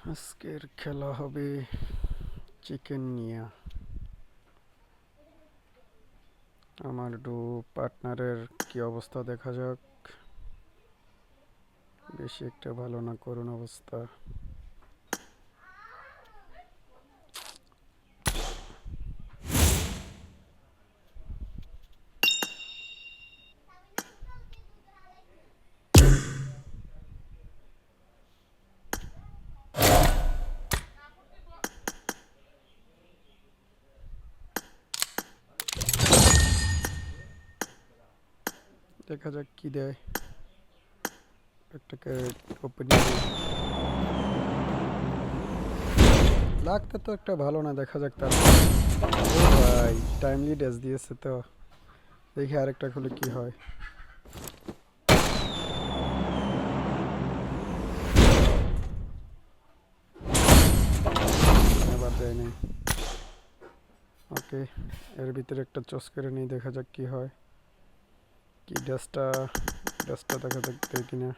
আজকের খেলা হবে চিকেন নিয়ে। আমার একটু পার্টনারের কি অবস্থা দেখা যাক। বেশি একটা ভালো না, করুণ অবস্থা। দেখা যাক কি দেয়। একটাকে ওপেনিং লাগতে তো একটা ভালো না, দেখা যাক তার। ও ভাই, টাইমলি ড্যাশ দিয়েছে তো। দেখি আরেকটা খুলে কি হয়। এবার দেয় নেই। ওকে, এর ভিতরে একটা চস করে নিই, দেখা যাক কি হয়। কি ড্যাশটা দেখা যাক দেয় কিনা।